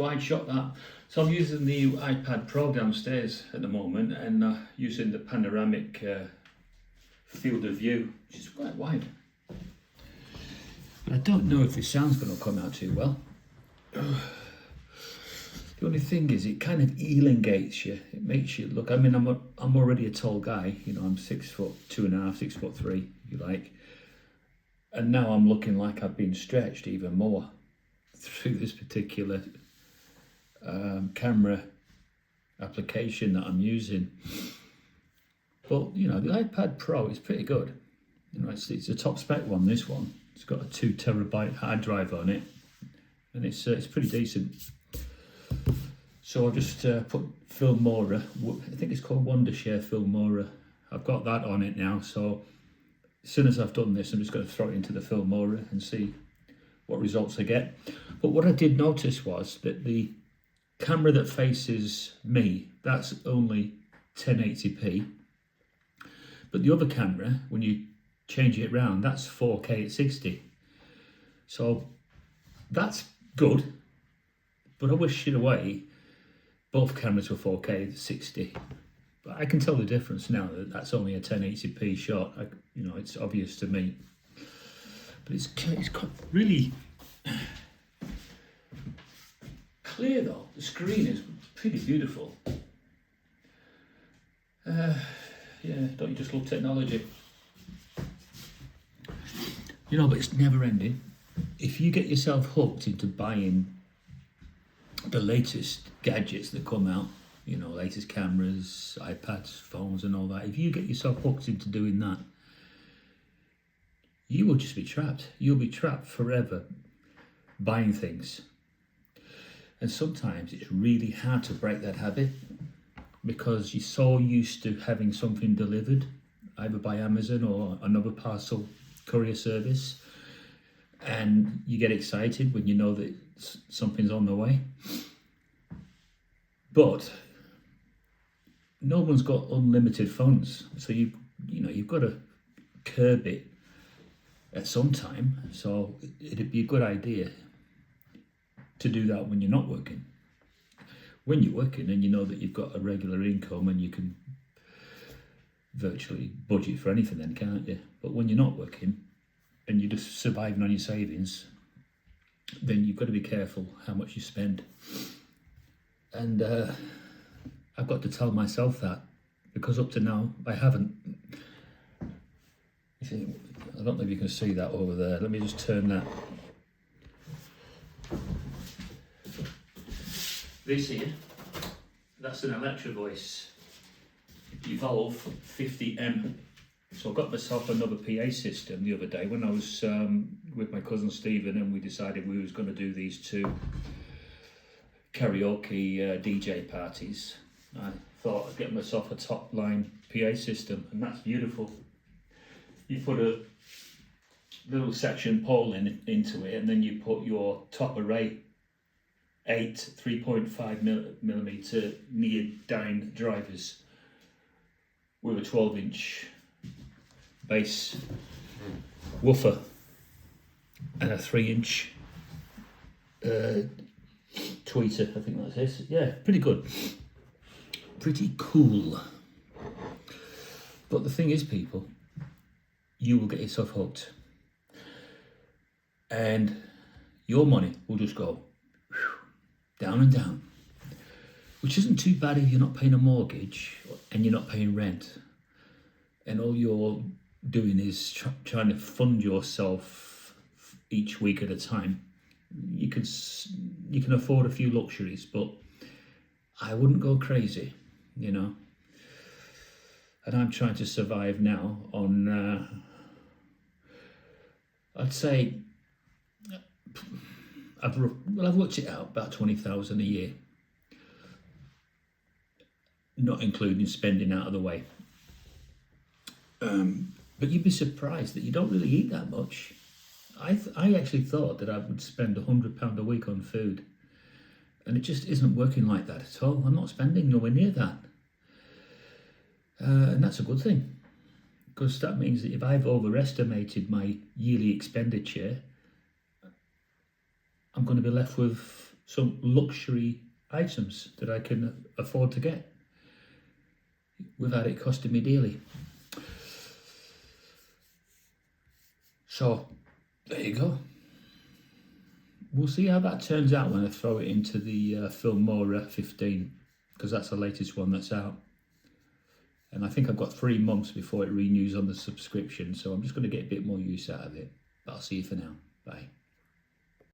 wide shot that. So I'm using the iPad Pro downstairs at the moment, and using the panoramic field of view, which is quite wide. But I don't know if the sound's going to come out too well. The only thing is, it kind of elongates you. It makes you look. I mean, I'm already a tall guy. You know, I'm 6'2.5", 6'3", if you like. And now I'm looking like I've been stretched even more through this particular camera application that I'm using. But you know, the iPad Pro is pretty good. You know, it's a top spec one. This one, it's got a 2 terabyte hard drive on it, and it's pretty decent. So I've just put Filmora. I think it's called Wondershare Filmora. I've got that on it now. So as soon as I've done this, I'm just going to throw it into the Filmora and see what results I get. But what I did notice was that the camera that faces me, that's only 1080p. But the other camera, when you change it around, that's 4K at 60. So that's good. But I wish, in a way, both cameras were 4K at 60. But I can tell the difference now that that's only a 1080p shot. You know, it's obvious to me. But it's quite really clear though. The screen is pretty beautiful. Yeah, don't you just love technology? You know, but it's never ending. If you get yourself hooked into buying the latest gadgets that come out, you know, latest cameras, iPads, phones and all that, if you get yourself hooked into doing that, you will just be trapped. You'll be trapped forever buying things. And sometimes it's really hard to break that habit because you're so used to having something delivered, either by Amazon or another parcel courier service, and you get excited when you know that something's on the way. But no one's got unlimited funds, so you've got to curb it at some time. So it'd be a good idea to do that when you're not working. When you're working and you know that you've got a regular income and you can virtually budget for anything then, can't you? But when you're not working and you're just surviving on your savings, then you've got to be careful how much you spend. And I've got to tell myself that, because up to now I haven't. You see, I don't know if you can see that over there. Let me just turn that. This here, that's an Electro Voice Evolve 50M. So I got myself another PA system the other day when I was with my cousin Stephen, and we decided we was going to do these 2 karaoke DJ parties. I thought I'd get myself a top line PA system, and that's beautiful. You put a little section pole into it, and then you put your top array 8 3.5mm neodyne drivers with a 12-inch bass woofer and a 3-inch tweeter, I think that's it. Yeah, pretty good. Pretty cool. But the thing is, people, you will get yourself hooked. And your money will just go down and down. Which isn't too bad if you're not paying a mortgage and you're not paying rent. And all you're doing is trying to fund yourself each week at a time. You can afford a few luxuries, but I wouldn't go crazy, you know. And I'm trying to survive now on, I'd say, I've worked it out, about 20,000 a year, not including spending out of the way. But you'd be surprised that you don't really eat that much. I actually thought that I would spend £100 a week on food, and it just isn't working like that at all. I'm not spending nowhere near that. And that's a good thing, because that means that if I've overestimated my yearly expenditure, I'm going to be left with some luxury items that I can afford to get without it costing me dearly. So there you go. We'll see how that turns out when I throw it into the Filmora 15, because that's the latest one that's out. And I think I've got 3 months before it renews on the subscription, so I'm just going to get a bit more use out of it. But I'll see you for now. Bye.